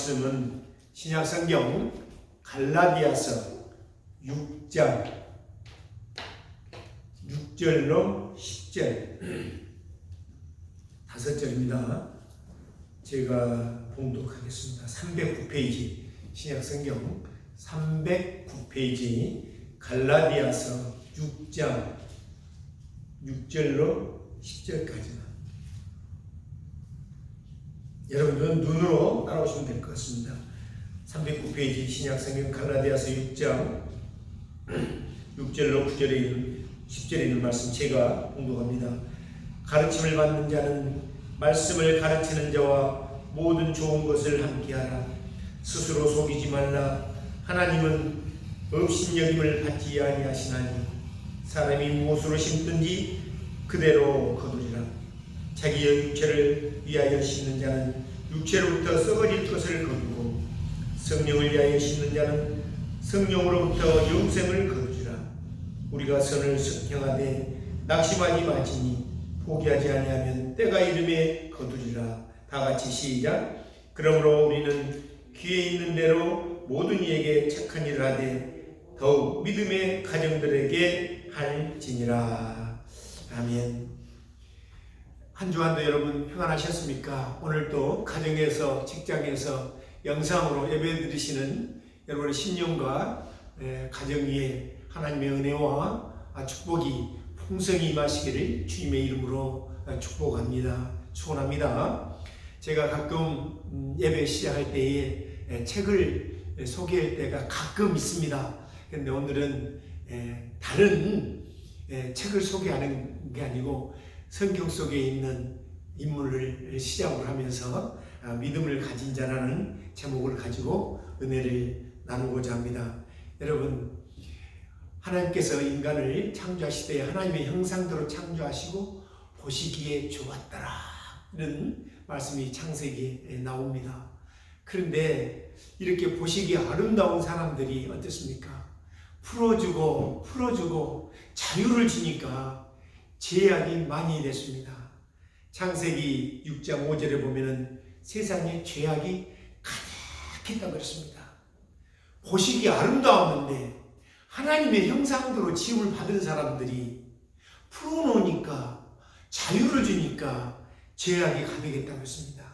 말씀은 신약성경 갈라디아서 6장 6절로 10절 5절입니다. 제가 봉독하겠습니다. 309페이지 신약성경 309페이지 갈라디아서 6장 6절로 10절까지만 여러분들은 눈으로 따라오시면 될 것 같습니다. 309페이지 신약성경 갈라디아서 6장 6절로 9절에 10절에 있는 말씀 제가 봉독합니다. 가르침을 받는 자는 말씀을 가르치는 자와 모든 좋은 것을 함께하라. 스스로 속이지 말라. 하나님은 업신여김을 받지 아니하시나니 사람이 무엇으로 심든지 그대로 거두리라. 자기의 육체를 위하여 심는 자는 육체로부터 썩어질 것을 거두고 성령을 위하여 심는 자는 성령으로부터 영생을 거두리라. 우리가 선을 성행하되 낙심하지 마지니 포기하지 아니하면 때가 이름에 거두리라. 다같이 시작. 그러므로 우리는 귀에 있는 대로 모든 이에게 착한 일을 하되 더욱 믿음의 가정들에게 할지니라. 아멘. 한 주간도 여러분 평안하셨습니까? 오늘도 가정에서 직장에서 영상으로 예배 드리시는 여러분의 신령과 가정 위에 하나님의 은혜와 축복이 풍성히 임하시기를 주님의 이름으로 축복합니다. 축원합니다. 제가 가끔 예배 시작할 때에 책을 소개할 때가 가끔 있습니다. 그런데 오늘은 다른 책을 소개하는 게 아니고 성경 속에 있는 인물을 시작으로 하면서 믿음을 가진 자라는 제목을 가지고 은혜를 나누고자 합니다. 여러분, 하나님께서 인간을 창조하시되 하나님의 형상대로 창조하시고 보시기에 좋았더라 이런 말씀이 창세기에 나옵니다. 그런데 이렇게 보시기에 아름다운 사람들이 어떻습니까? 풀어주고 자유를 주니까 죄악이 많이 됐습니다. 창세기 6장 5절에 보면은 세상에 죄악이 가득했다고 그랬습니다. 보시기에 아름다웠는데 하나님의 형상대로 지음을 받은 사람들이 풀어놓으니까 자유를 주니까 죄악이 가득했다고 했습니다.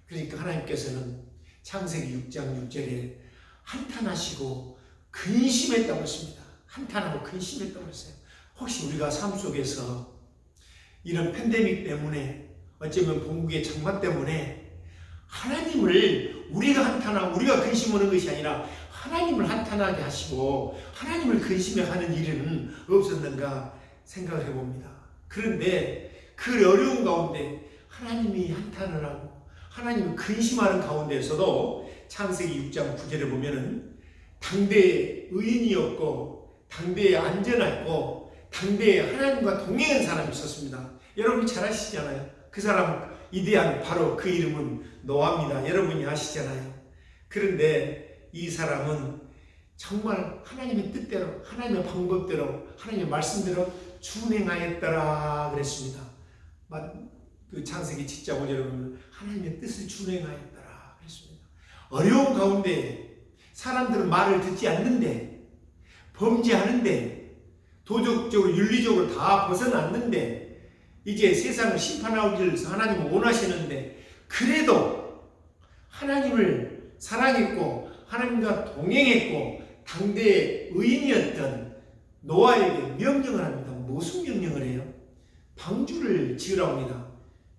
그러니까 하나님께서는 창세기 6장 6절에 한탄하시고 근심했다고 했습니다. 한탄하고 근심했다고 했어요. 혹시 우리가 삶 속에서 이런 팬데믹 때문에 어쩌면 본국의 장마 때문에 하나님을 우리가 한탄하고 우리가 근심하는 것이 아니라 하나님을 한탄하게 하시고 하나님을 근심해 하는 일은 없었는가 생각을 해봅니다. 그런데 그 어려운 가운데 하나님이 한탄을 하고 하나님을 근심하는 가운데에서도 창세기 6장 9절에 보면은 당대에 의인이었고 당대에 안전했고 당대에 하나님과 동행한 사람이 있었습니다. 여러분이 잘 아시잖아요. 그 사람 이대한 바로 그 이름은 노아입니다. 여러분이 아시잖아요. 그런데 이 사람은 정말 하나님의 뜻대로 하나님의 방법대로 하나님의 말씀대로 준행하였더라 그랬습니다. 그 창세기 7장 5절에 보면 하나님의 뜻을 준행하였더라 그랬습니다. 어려운 가운데 사람들은 말을 듣지 않는데 범죄하는데 도덕적으로 윤리적으로 다 벗어났는데 이제 세상을 심판하기 위해서 하나님은 원하시는데 그래도 하나님을 사랑했고 하나님과 동행했고 당대의 의인이었던 노아에게 명령을 합니다. 무슨 명령을 해요? 방주를 지으라고 합니다.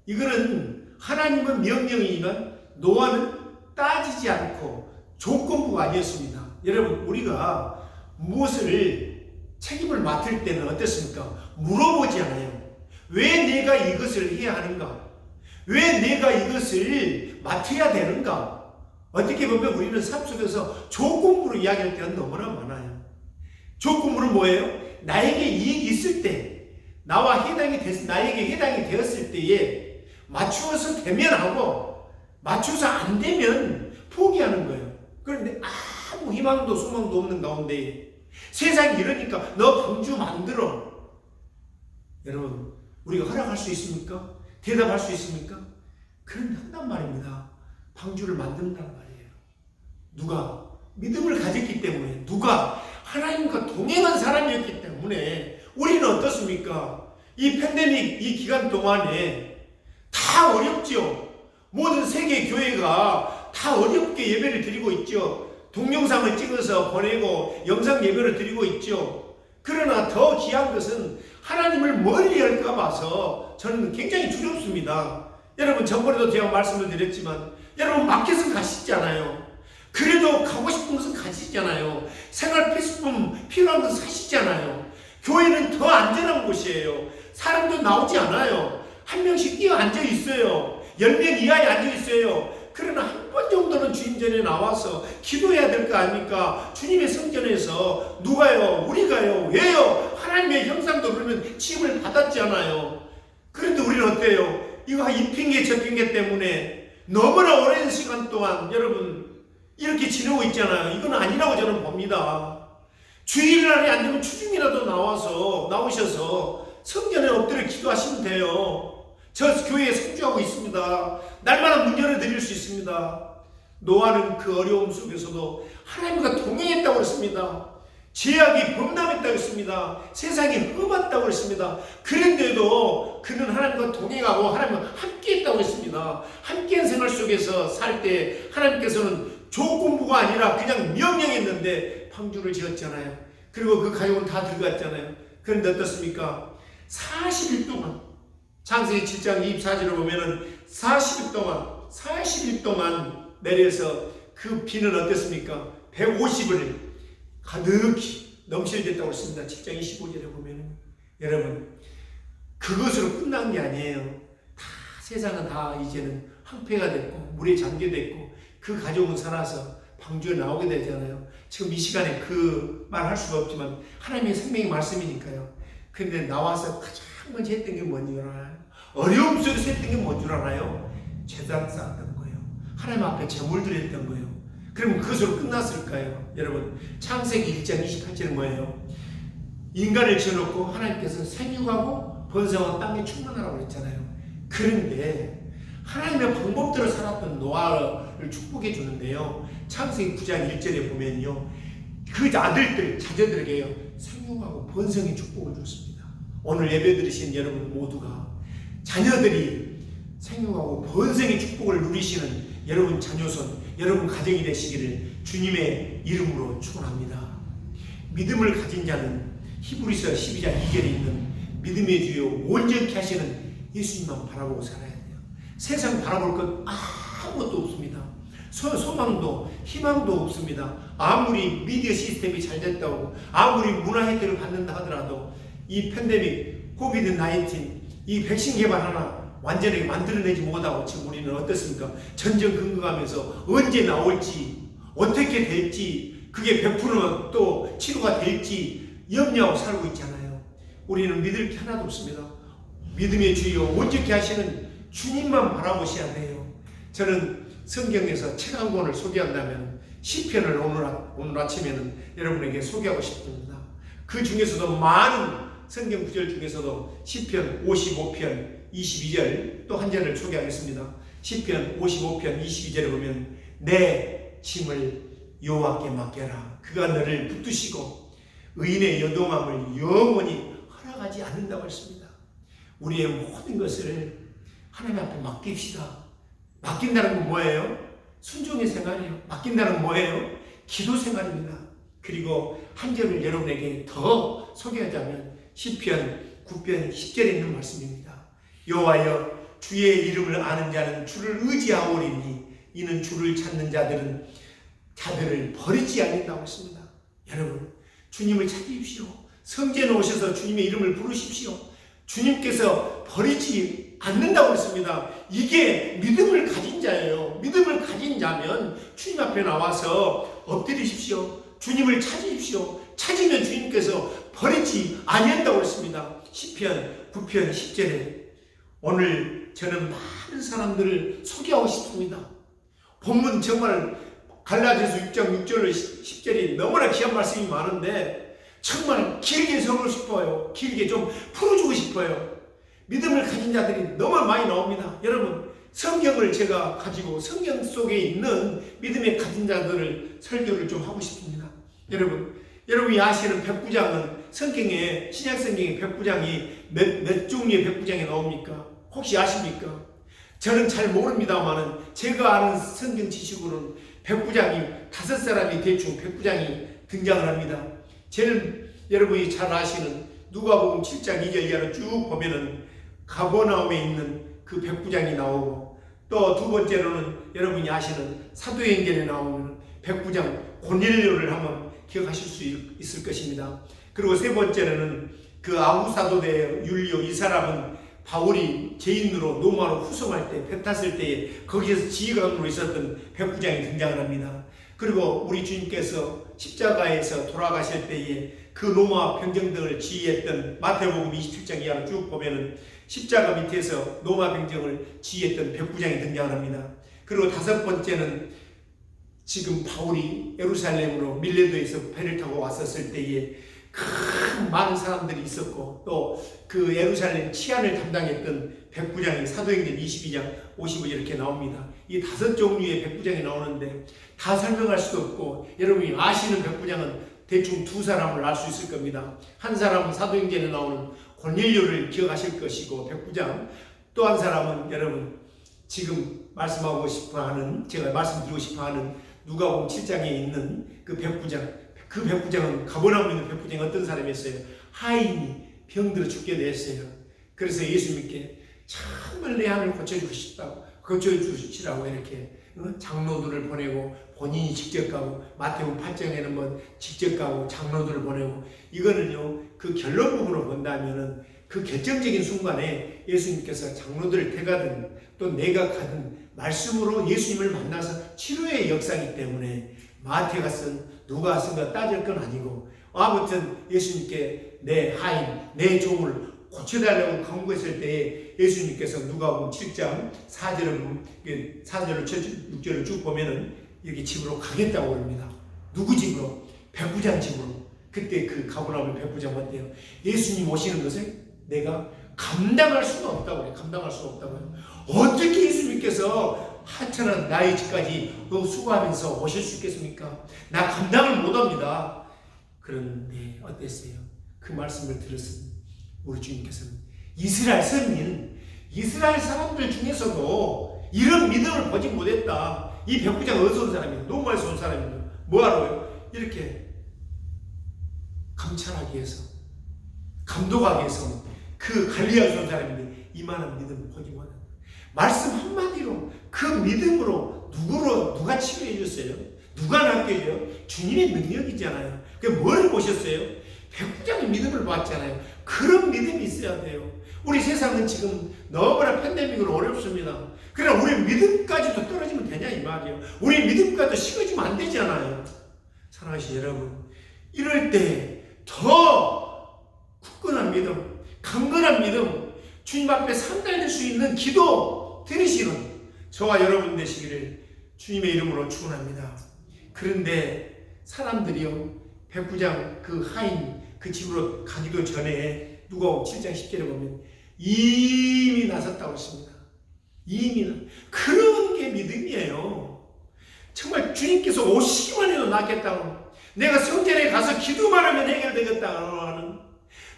이거는 하나님은 명령이지만 노아는 따지지 않고 조건부가 아니었습니다. 여러분, 우리가 무엇을 책임을 맡을 때는 어떻습니까? 물어보지 않아요. 왜 내가 이것을 해야 하는가? 왜 내가 이것을 맡아야 되는가? 어떻게 보면 우리는 삶 속에서 조건부로 이야기할 때가 너무나 많아요. 조건부는 뭐예요? 나에게 이익이 있을 때, 나에게 해당이 되었을 때에 맞추어서 되면 하고 맞춰서 안 되면 포기하는 거예요. 그런데 아무 희망도 소망도 없는 가운데 세상이 이러니까 너 방주 만들어. 여러분, 우리가 허락할 수 있습니까? 대답할 수 있습니까? 그런 한단 말입니다. 방주를 만든단 말이에요. 누가? 믿음을 가졌기 때문에. 누가? 하나님과 동행한 사람이었기 때문에. 우리는 어떻습니까? 이 팬데믹 이 기간 동안에 다 어렵죠. 모든 세계 교회가 다 어렵게 예배를 드리고 있죠. 동영상을 찍어서 보내고 영상 예배를 드리고 있죠. 그러나 더 귀한 것은 하나님을 멀리 할까 봐서 저는 굉장히 두렵습니다. 여러분, 전번에도 제가 말씀을 드렸지만 여러분 마켓은 가시잖아요. 그래도 가고 싶은 것은 가시잖아요. 생활 필수품 필요한 것은 사시잖아요. 교회는 더 안전한 곳이에요. 사람도 나오지 않아요. 한 명씩 뛰어 앉아 있어요. 10명 이하에 앉아 있어요. 그러나 한 번 정도는 주님 전에 나와서 기도해야 될 거 아닙니까? 주님의 성전에서 누가요? 우리가요? 왜요? 하나님의 형상도 그러면 칭을 받았잖아요. 그런데 우리는 어때요? 이거 이 핑계 저 핑계 때문에 너무나 오랜 시간 동안 여러분 이렇게 지내고 있잖아요. 이건 아니라고 저는 봅니다. 주일날에 안 되면 주중이라도 나오셔서 성전에 엎드려 기도하시면 돼요. 저 교회에 성주하고 있습니다. 날마다 문 열어드릴 수 있습니다. 노아는 그 어려움 속에서도 하나님과 동행했다고 했습니다. 죄악이 범람했다고 했습니다. 세상이 험했다고 했습니다. 그런데도 그는 하나님과 동행하고 하나님과 함께했다고 했습니다. 함께한 생활 속에서 살 때 하나님께서는 조건부가 아니라 그냥 명령했는데 방주를 지었잖아요. 그리고 그 가족은 다 들어갔잖아요. 그런데 어떻습니까? 40일 동안 창세기 7장 24절을 보면은 40일 동안 내려서 그 비는 어땠습니까? 150을 가득히 넘실댔다고 했습니다. 7장 25절에 보면은 여러분 그것으로 끝난 게 아니에요. 다 세상은 다 이제는 황폐가 됐고 물에 잠겨됐고 그 가족은 살아서 방주에 나오게 되잖아요. 지금 이 시간에 그 말 할 수가 없지만 하나님의 생명의 말씀이니까요. 근데 나와서 가장 먼저 했던 게 뭔지 알아요? 어려움 속에서 했던 게 뭔 줄 알아요? 제단 쌓았던 거예요. 하나님 앞에 제물 드렸던 거예요. 그러면 그것으로 끝났을까요? 여러분, 창세기 1장 28절은 뭐예요? 인간을 지어놓고 하나님께서 생육하고 번성하고 땅에 충만하라고 그랬잖아요. 그런데 하나님의 방법대로 살았던 노아를 축복해 주는데요. 창세기 9장 1절에 보면요. 그 아들들, 자녀들에게요. 생육하고 번성의 축복을 줬습니다. 오늘 예배 드리신 여러분 모두가 자녀들이 생육하고 번성의 축복을 누리시는 여러분 자녀손, 여러분 가정이 되시기를 주님의 이름으로 축원합니다. 믿음을 가진 자는 히브리서 12장 2절에 있는 믿음의 주요 온전케 하시는 예수님만 바라보고 살아야 돼요. 세상 바라볼 것 아무것도 없습니다. 소망도 희망도 없습니다. 아무리 미디어 시스템이 잘 됐다고 아무리 문화 혜택을 받는다 하더라도 이 팬데믹 코비드-19 이 백신 개발 하나 완전하게 만들어내지 못하고 지금 우리는 어떻습니까? 전전 근거하면서 언제 나올지 어떻게 될지 그게 100%는 또 치료가 될지 염려하고 살고 있잖아요. 우리는 믿을 게 하나도 없습니다. 믿음의 주여 온전케 하시는 주님만 바라보셔야 돼요. 저는 성경에서 책 한 권을 소개한다면 시편을 오늘 아침에는 여러분에게 소개하고 싶습니다. 그 중에서도 많은 성경 구절 중에서도 시편 55편 22절 또 한 절을 소개하겠습니다. 시편 55편 22절에 보면 내 짐을 여호와께 맡겨라. 그가 너를 붙드시고 의인의 여동함을 영원히 허락하지 않는다고 했습니다. 우리의 모든 것을 하나님 앞에 맡깁시다. 맡긴다는 건 뭐예요? 순종의 생활이에요. 맡긴다는 건 뭐예요? 기도 생활입니다. 그리고 한 절을 여러분에게 더 소개하자면 시편 9편 10절에 있는 말씀입니다. 여호와여 주의 이름을 아는 자는 주를 의지하오리니 이는 주를 찾는 자들을 버리지 않는다고 했습니다. 여러분 주님을 찾으십시오. 성전에 오셔서 주님의 이름을 부르십시오. 주님께서 버리지 않는다고 했습니다. 이게 믿음을 가진 자예요. 믿음을 가진 자면 주님 앞에 나와서 엎드리십시오. 주님을 찾으십시오. 찾으면 주님께서 버리지 아니한다고 했습니다. 시편 9편 10절에 오늘 저는 많은 사람들을 소개하고 싶습니다. 본문 정말 갈라디아서 6장 6절 10절이 너무나 귀한 말씀이 많은데 정말 길게 적고 싶어요. 길게 좀 풀어주고 싶어요. 믿음을 가진 자들이 너무 많이 나옵니다. 여러분 성경을 제가 가지고 성경 속에 있는 믿음의 가진 자들을 설교를 좀 하고 싶습니다. 여러분이 아시는 백부장은 성경에, 신약성경에 백부장이 몇 종류의 백부장이 나옵니까? 혹시 아십니까? 저는 잘 모릅니다만은 제가 아는 성경 지식으로는 백부장이 5사람이 대충 백부장이 등장을 합니다. 제일 여러분이 잘 아시는 누가복음 7장 2절 이하로 쭉 보면은 가버나움에 있는 그 백부장이 나오고, 또 두 번째로는 여러분이 아시는 사도행전에 나오는 백부장 고넬료를 한번 기억하실 수 있을 것입니다. 그리고 세 번째로는 그 아우사도대 율리오, 이 사람은 바울이 죄인으로 로마로 후송할 때, 배 탔을 때에 거기에서 지휘관으로 있었던 백부장이 등장을 합니다. 그리고 우리 주님께서 십자가에서 돌아가실 때에 그 로마 병정들을 지휘했던 마태복음 27장 이하로 쭉 보면은 십자가 밑에서 로마 병정을 지휘했던 백부장이 등장을 합니다. 그리고 다섯 번째는 지금 바울이 예루살렘으로 밀레도에서 배를 타고 왔었을 때에 큰 많은 사람들이 있었고, 또 그 예루살렘 치안을 담당했던 백부장이 사도행전 22장 55절 이렇게 나옵니다. 이 5종류의 백부장이 나오는데 다 설명할 수도 없고, 여러분이 아시는 백부장은 대충 2사람을 알 수 있을 겁니다. 한 사람은 사도행전에 나오는 고넬료를 기억하실 것이고, 백부장. 또 한 사람은 여러분 지금 말씀하고 싶어하는, 제가 말씀드리고 싶어하는 누가복음 7장에 있는 그 백부장. 그 백부장은, 가버나움에 있는 백부장이 어떤 사람이었어요? 하인이 병들어 죽게 됐어요. 그래서 예수님께 정말 내 하늘 고쳐주시라고 이렇게 장로들을 보내고, 본인이 직접 가고, 마태복음 8장에는 뭐 직접 가고 장로들을 보내고, 이거는요 그 결론 부분으로 본다면은 그 결정적인 순간에 예수님께서 장로들을 데가든 또 내가 가든 말씀으로 예수님을 만나서 치료의 역사이기 때문에 마태가 쓴 누가 쓴 거 따질 건 아니고, 아무튼 예수님께 내 하인, 내 종을 고쳐달라고 간구했을 때에 예수님께서 누가복음 7장 4절로 6절을 쭉 보면은 여기 집으로 가겠다고 합니다. 누구 집으로? 백부장 집으로. 그때 그 가버나움의 백부장 어때요? 예수님 오시는 것을 내가 감당할 수가 없다고 그래요. 감당할 수가 없다고 해요. 어떻게 예수님께서 하찮은 나의 집까지 수고하면서 오실 수 있겠습니까? 나 감당을 못합니다. 그런데 어땠어요? 그 말씀을 들었을 우리 주님께서는 이스라엘 선민, 이스라엘 사람들 중에서도 이런 믿음을 보지 못했다. 이 백부장 어디서 온 사람이에요? 로마에서 온 사람이에요. 뭐하러요? 이렇게 감찰하기 위해서, 감독하기 위해서 그 갈릴리에서 온 사람인데 이만한 믿음을 보지 못한다. 말씀 한마디로 그 믿음으로 누가 치료해 줬어요? 누가 낫게해줘요? 주님의 능력이잖아요. 그게 뭘 보셨어요? 백부장의 믿음을 봤잖아요. 그런 믿음이 있어야 돼요. 우리 세상은 지금 너무나 팬데믹으로 어렵습니다. 그러나 우리 믿음까지도 떨어지면 되냐 이 말이에요. 우리 믿음까지도 식어지면 안 되잖아요. 사랑하시는 여러분, 이럴 때 더 굳건한 믿음, 강건한 믿음, 주님 앞에 상달될 수 있는 기도 드리시는 저와 여러분 되시기를 주님의 이름으로 축원합니다. 그런데 사람들이요, 백부장 그 하인 그 집으로 가기도 전에 누가복음 7장 10절에 보면 이미 나섰다고 했습니다. 이미 그런 게 믿음이에요. 정말 주님께서 오시기만 해도 낫겠다고, 내가 성전에 가서 기도만 하면 해결되겠다고 하는,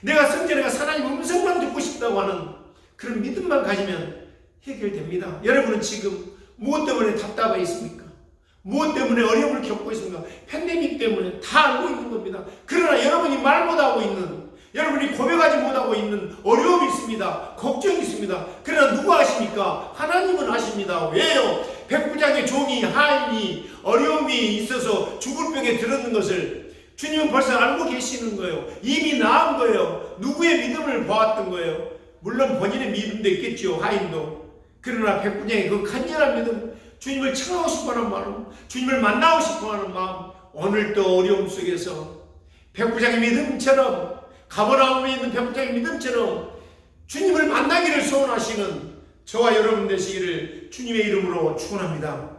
내가 성전에 가서 하나님 음성만 듣고 싶다고 하는 그런 믿음만 가지면 해결됩니다. 여러분은 지금 무엇 때문에 답답해 있습니까? 무엇 때문에 어려움을 겪고 있습니까? 팬데믹 때문에 다 알고 있는 겁니다. 그러나 여러분이 말 못하고 있는, 여러분이 고백하지 못하고 있는 어려움이 있습니다. 걱정이 있습니다. 그러나 누가 아십니까? 하나님은 아십니다. 왜요? 백부장의 종이, 하인이 어려움이 있어서 죽을 병에 들었는 것을 주님은 벌써 알고 계시는 거예요. 이미 나은 거예요. 누구의 믿음을 보았던 거예요? 물론 본인의 믿음도 있겠죠, 하인도. 그러나 백부장의 그 간절한 믿음, 주님을 청하고 싶어하는 마음, 주님을 만나고 싶어하는 마음, 오늘도 어려움 속에서 백부장의 믿음처럼, 가버나움에 있는 백부장의 믿음처럼 주님을 만나기를 소원하시는 저와 여러분 되시기를 주님의 이름으로 축원합니다.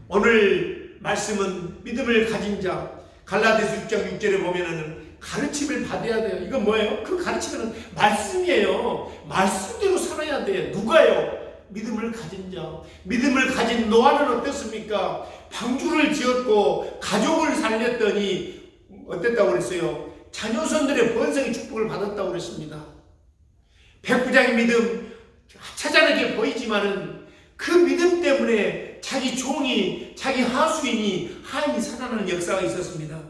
오늘 말씀은 믿음을 가진 자, 갈라디아서 6장 6절에 보면은 가르침을 받아야 돼요. 이건 뭐예요? 그 가르침은 말씀이에요. 말씀대로 살아야 돼요. 누가요? 믿음을 가진 자, 믿음을 가진 노아는 어땠습니까? 방주를 지었고 가족을 살렸더니 어땠다고 그랬어요? 자녀손들의 번성의 축복을 받았다고 그랬습니다. 백부장의 믿음 하찮게 보이지만은 그 믿음 때문에 자기 종이, 자기 하수인이 하인이 살아나는 역사가 있었습니다.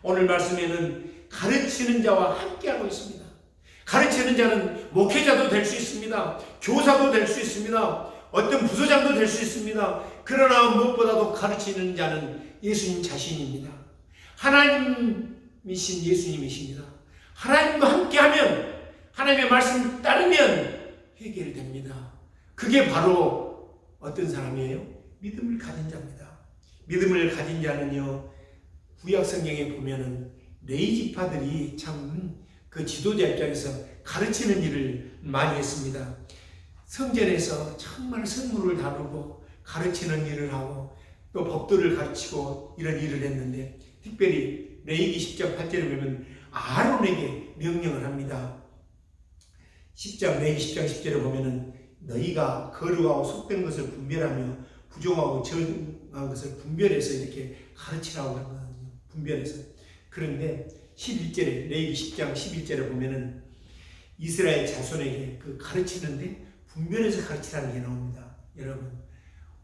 오늘 말씀에는 가르치는 자와 함께하고 있습니다. 가르치는 자는 목회자도 될 수 있습니다. 교사도 될 수 있습니다. 어떤 부서장도 될 수 있습니다. 그러나 무엇보다도 가르치는 자는 예수님 자신입니다. 하나님이신 예수님이십니다. 하나님과 함께하면, 하나님의 말씀 따르면 해결됩니다. 그게 바로 어떤 사람이에요? 믿음을 가진 자입니다. 믿음을 가진 자는요, 구약 성경에 보면은 레위 지파들이 참 그 지도자 입장에서 가르치는 일을 많이 했습니다. 성전에서 정말 성물을 다루고 가르치는 일을 하고 또 법도를 가르치고 이런 일을 했는데, 특별히 레위기 10장 8절에 보면 아론에게 명령을 합니다. 레위기 10장 10절에 보면은 너희가 거룩하고 속된 것을 분별하며 부정하고 정한 것을 분별해서 이렇게 가르치라고 하거든요. 분별해서. 그런데 11절에, 레위기 10장 11절에 보면은 이스라엘 자손에게 그 가르치는데 분별해서 가르치라는 게 나옵니다. 여러분,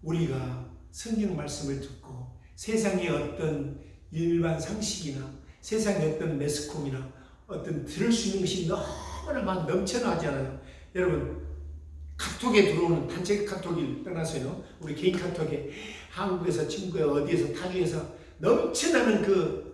우리가 성경 말씀을 듣고 세상의 어떤 일반 상식이나 세상의 어떤 매스컴이나 어떤 들을 수 있는 것이 너무나 막 넘쳐나잖아요. 여러분, 카톡에 들어오는 단체 카톡을 떠나서요, 우리 개인 카톡에 한국에서, 친구에, 어디에서, 타주에서 넘쳐나는 그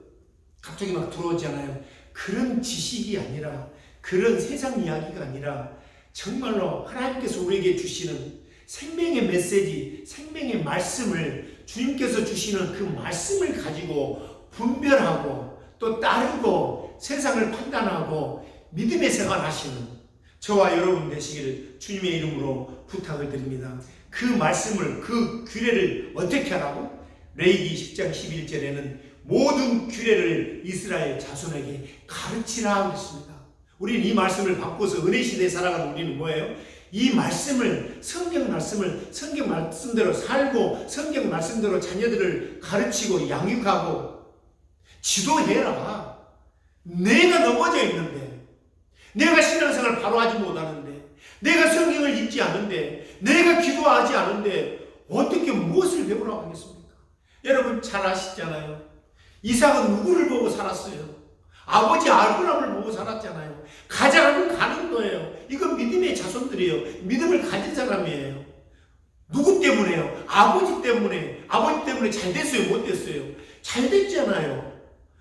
카톡이 막 들어오잖아요. 그런 지식이 아니라, 그런 세상 이야기가 아니라 정말로 하나님께서 우리에게 주시는 생명의 메시지, 생명의 말씀을, 주님께서 주시는 그 말씀을 가지고 분별하고 또 따르고 세상을 판단하고 믿음의 생활하시는 저와 여러분 되시기를 주님의 이름으로 부탁을 드립니다. 그 말씀을, 그 규례를 어떻게 하라고? 레위기 10장 11절에는 모든 규례를 이스라엘 자손에게 가르치라 하겠습니다. 우리는 이 말씀을 바꿔서 은혜 시대에 살아가는 우리는 뭐예요? 이 말씀을, 성경 말씀대로 살고 성경 말씀대로 자녀들을 가르치고 양육하고 지도해라. 내가 넘어져 있는데, 내가 신앙생활을 바로 하지 못하는데, 내가 성경을 읽지 않는데, 내가 기도하지 않은데 어떻게 무엇을 배우라고 하겠습니까? 여러분 잘 아시잖아요. 이삭은 누구를 보고 살았어요? 아버지 아브라함을 보고 살았잖아요. 가자면 가는 거예요. 이건 믿음의 자손들이에요. 믿음을 가진 사람이에요. 누구 때문에요? 아버지 때문에. 아버지 때문에 잘 됐어요? 못 됐어요? 잘 됐잖아요.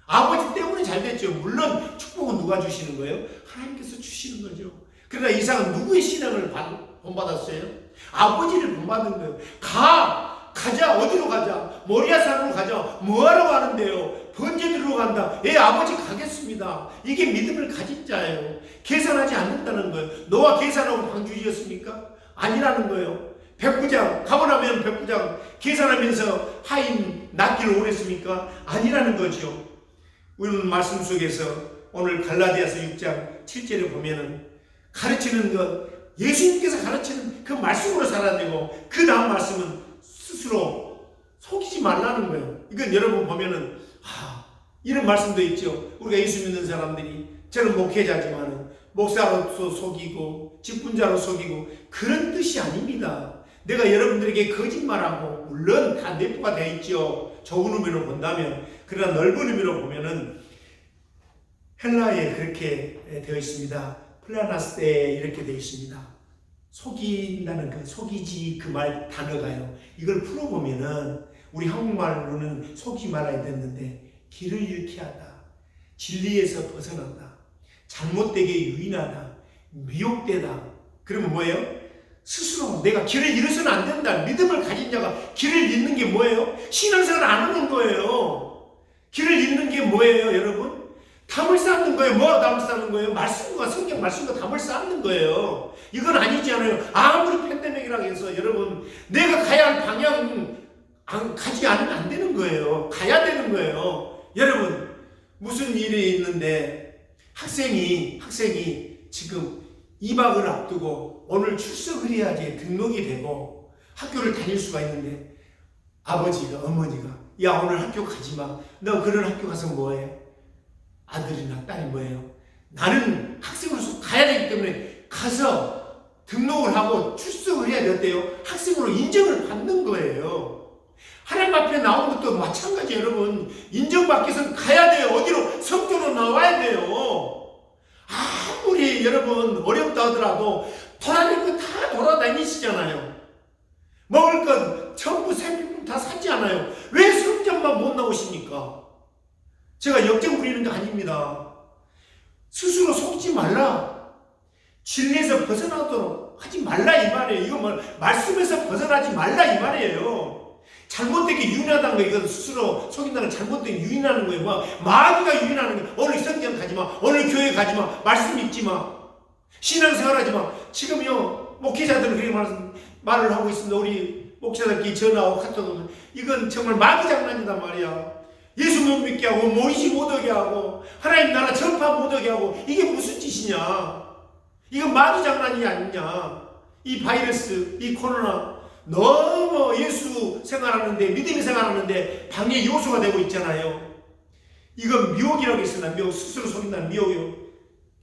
아버지 때문에 잘 됐죠. 물론 축복은 누가 주시는 거예요? 하나님께서 주시는 거죠. 그러나 이삭은 누구의 신앙을 본받았어요? 아버지를 본받은 거예요. 가자. 어디로 가자? 모리아산으로 가자. 뭐하러 가는데요? 번제 들으러 간다. 아버지 가겠습니다. 이게 믿음을 가진 자예요. 계산하지 않는다는 거예요. 노아 계산하고 방주 지었습니까? 아니라는 거예요. 백부장, 가보나면 백부장 계산하면서 하인 낳기를 원했습니까? 아니라는 거죠. 우리는 말씀 속에서 오늘 갈라디아서 6장 7절에 보면은 가르치는 것, 예수님께서 가르치는 그 말씀으로 살아야 되고, 그 다음 말씀은 스스로 속이지 말라는 거예요. 이건 여러분 보면은 이런 말씀도 있죠. 우리가 예수 믿는 사람들이, 저는 목회자지만은 목사로서 속이고 직분자로 속이고 그런 뜻이 아닙니다. 내가 여러분들에게 거짓말하고, 물론 다 내포가 되어 있죠. 좁은 의미로 본다면. 그러나 넓은 의미로 보면은 헬라에 그렇게 되어 있습니다. 플라나스에 이렇게 되어 있습니다. 속인다는 그 속이지 그 말 단어가요. 이걸 풀어보면은 우리 한국말로는 속이지 말아야 되는데, 길을 잃게 하다, 진리에서 벗어난다, 잘못되게 유인하다, 미혹되다. 그러면 뭐예요? 스스로 내가 길을 잃어서는 안 된다. 믿음을 가진 자가 길을 잃는 게 뭐예요? 신앙생활을 안 하는 거예요. 길을 잃는 게 뭐예요, 여러분? 담을 쌓는 거예요. 뭐가 담을 쌓는 거예요? 말씀과 성경 말씀과 담을 쌓는 거예요. 이건 아니지 않아요. 아무리 팬데믹이라고 해서 여러분, 내가 가야 할 방향 가지 않으면 안 되는 거예요. 가야 되는 거예요. 여러분, 무슨 일이 있는데 학생이 지금 2박을 앞두고 오늘 출석을 해야지 등록이 되고 학교를 다닐 수가 있는데 아버지가 어머니가 야 오늘 학교 가지마. 너 그런 학교 가서 뭐해? 아들이나 딸이 뭐예요? 나는 학생으로서 가야 되기 때문에 가서 등록을 하고 출석을 해야 되었대요. 학생으로 인정을 받는 거예요. 하나님 앞에 나오는 것도 마찬가지 여러분. 인정받기 위해서는 가야 돼요. 어디로? 성교로 나와야 돼요. 아무리 여러분 어렵다 하더라도 돌아다닐 거 다 돌아다니시잖아요. 먹을 건 전부 생필품 다 샀지 않아요. 왜 성전만 못 나오십니까? 제가 역정 부리는 게 아닙니다. 스스로 속지 말라. 진리에서 벗어나도록 하지 말라 이 말이에요. 이거 뭐 말씀에서 벗어나지 말라 이 말이에요. 잘못되게 유인하다는 거 이건 스스로 속인다는 건 잘못되게 유인하는 거예요. 뭐 마귀가 유인하는 거예요. 오늘 성경 가지 마. 오늘 교회 가지 마. 말씀 읽지 마. 신앙생활 하지 마. 지금요 목회자들은 그렇게 말을 하고 있습니다. 우리 목회자들끼리 전화하고 카톡하고 이건 정말 마귀 장난이단 말이야. 예수 못 믿게 하고 모이지 못하게 하고 하나님 나라 전파 못하게 하고 이게 무슨 짓이냐. 이건 마귀 장난이 아니냐. 이 바이러스 이 코로나 너무 예수 생활하는데 믿음이 생활하는데 방해 요소가 되고 있잖아요. 이건 미혹이라고 했습니다. 미혹 스스로 속인다는 미혹이요.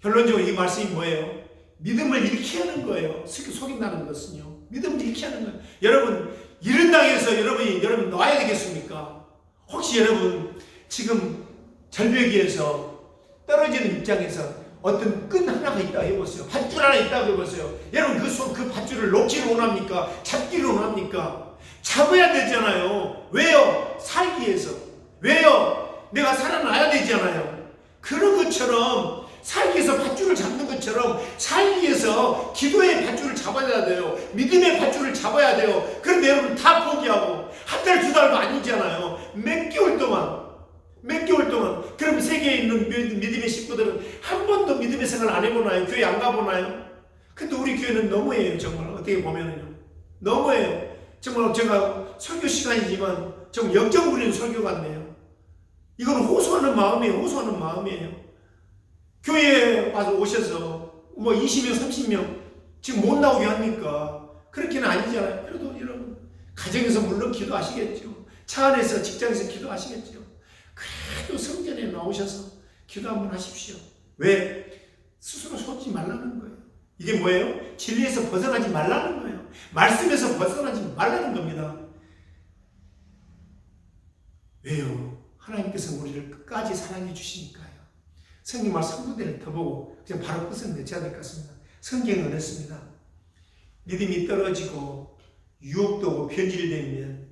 결론적으로 이 말씀이 뭐예요? 믿음을 잃게 하는 거예요. 속인다는 것은요. 믿음을 잃게 하는 거예요. 여러분 이런 땅에서 여러분 놔야 되겠습니까? 혹시 여러분 지금 절벽위에서 떨어지는 입장에서 어떤 끈 하나가 있다고 해보세요. 밧줄 하나 있다고 해보세요. 여러분 그 밧줄을 놓기를 원합니까? 잡기를 원합니까? 잡아야 되잖아요. 왜요? 살기 위해서. 왜요? 내가 살아나야 되잖아요. 그런 것처럼 살기 위해서 밧줄을 잡는 것처럼 살기 위해서 기도의 밧줄을 잡아야 돼요. 믿음의 밧줄을 잡아야 돼요. 그런데 여러분 다 포기하고 한 달, 두 달도 아니잖아요. 몇 개월 동안 그럼 세계에 있는 믿음의 식구들은 한 번도 믿음의 생활 안 해보나요? 교회 안 가보나요? 근데 우리 교회는 너무해요. 정말 어떻게 보면은요. 너무해요. 정말 제가 설교 시간이지만 정말 역정 부리는 설교 같네요. 이건 호소하는 마음이에요. 교회에 와서 오셔서 뭐 20명, 30명 지금 못 나오게 합니까? 그렇게는 아니잖아요. 그래도 여러분 가정에서 물론 기도하시겠죠. 차 안에서 직장에서 기도하시겠죠. 그래도 성전에 나오셔서 기도 한번 하십시오. 왜? 스스로 속지 말라는 거예요. 이게 뭐예요? 진리에서 벗어나지 말라는 거예요. 말씀에서 벗어나지 말라는 겁니다. 왜요? 하나님께서 우리를 끝까지 사랑해 주시니까요. 성경 말씀 3부대를 더 보고 그냥 바로 끝은 맺혀야 될 것 같습니다. 성경은 어렵습니다. 믿음이 떨어지고 유혹도 오고 변질되면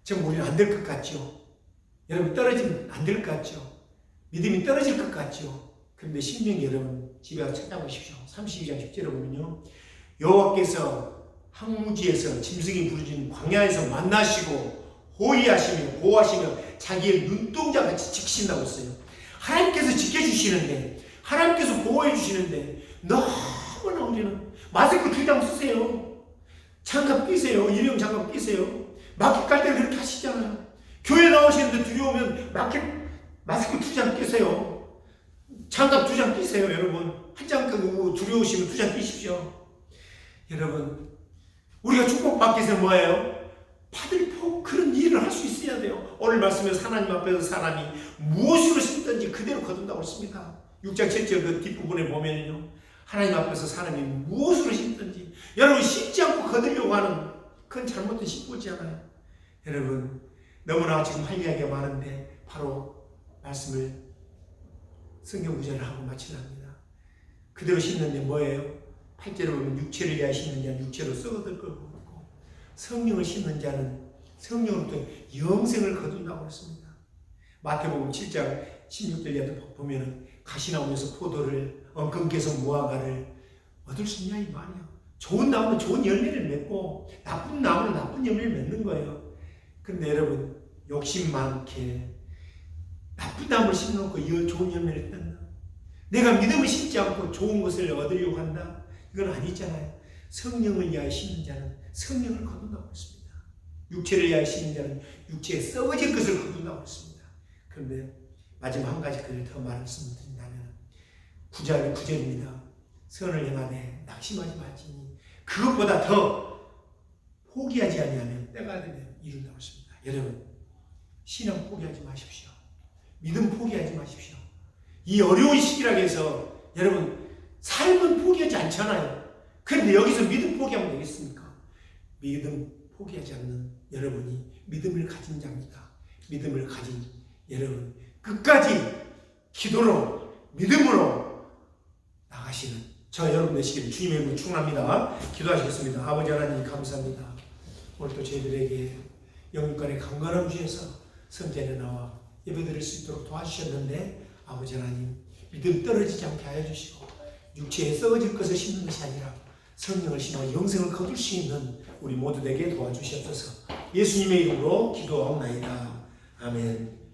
정말 우리는 안 될 것 같죠. 여러분 떨어지면 안 될 것 같죠. 믿음이 떨어질 것 같죠. 그런데 신명기 여러분 집에 가서 찾아보십시오. 32장 10절에 보면요. 여호와께서 항무지에서 짐승이 부르짖는 광야에서 만나시고 호위하시며 보호하시며 자기의 눈동자같이 지키신다고 했어요. 하나님께서 지켜주시는데 하나님께서 보호해 주시는데 너무나 우리는 마스크 2장 쓰세요. 장갑 끼세요. 일회용 장갑 끼세요. 마켓 갈 때는 그렇게 하시잖아요. 교회 나오시는데 두려우면 마스크 2장 끼세요. 장갑 2장 끼세요. 여러분 한 장 끄고 두려우시면 2장 끼십시오. 여러분 우리가 축복받기 위해서 뭐예요? 받을 그런 일을 할 수 있어야 돼요. 오늘 말씀에서 하나님 앞에서 사람이 무엇으로 심든지 그대로 거둔다고 했습니다. 6장 7절 그 뒷부분에 보면요. 하나님 앞에서 사람이 무엇으로 심든지 여러분 심지 않고 거두려고 하는 그건 잘못된 심보지않아요. 여러분 너무나 지금 할 이야기가 많은데 바로 말씀을 성경 구절을 하고 마치랍니다. 그대로 심는데 뭐예요? 8절에 보면 육체를 위하여 심는 자는 육체로 썩어들 거고 성령을 심는 자는 성령으로부터 영생을 거둔다고 했습니다. 마태복음 7장 16절에 보면 가시나무에서 포도를 엉금께서 무화과를 얻을 수 있냐 이 말이야. 좋은 나무는 좋은 열매를 맺고 나쁜 나무는 나쁜 열매를 맺는 거예요. 그런데 여러분 욕심 많게 나쁜 나무를 심어놓고 좋은 열매를 딴다. 내가 믿음을 심지 않고 좋은 것을 얻으려고 한다. 이건 아니잖아요. 성령을 위하여 심는 자는 성령을 거둔다고 했습니다. 육체를 위하여 심는 자는 육체에 썩어질 것을 거둔다고 했습니다. 그런데 마지막 한 가지 글을 더 말씀드린다면 9절입니다. 선을 행하되 낙심하지 말지니 그것보다 더 포기하지 아니하면 때가 되면 이룬다고 했습니다. 여러분, 신앙 포기하지 마십시오. 믿음 포기하지 마십시오. 이 어려운 시기라고 해서 여러분 삶은 포기하지 않잖아요. 그런데 여기서 믿음 포기하면 되겠습니까? 믿음 포기하지 않는 여러분이 믿음을 가진 자입니다. 믿음을 가진 여러분, 끝까지 기도로 믿음으로 나가시는 저 여러분 되시기를 주님의 이름으로 축원합니다. 기도하시겠습니다. 아버지 하나님 감사합니다. 오늘 또 저희들에게 영육간의 강건함 주셔서 성전에 나와 예배드릴 수 있도록 도와주셨는데 아버지 하나님 믿음 떨어지지 않게 하여 주시고 육체에 썩어질 것을 심는 것이 아니라 성령을 심어 영생을 거둘 수 있는 우리 모두에게 도와주시옵소서. 예수님의 이름으로 기도하옵나이다. 아멘.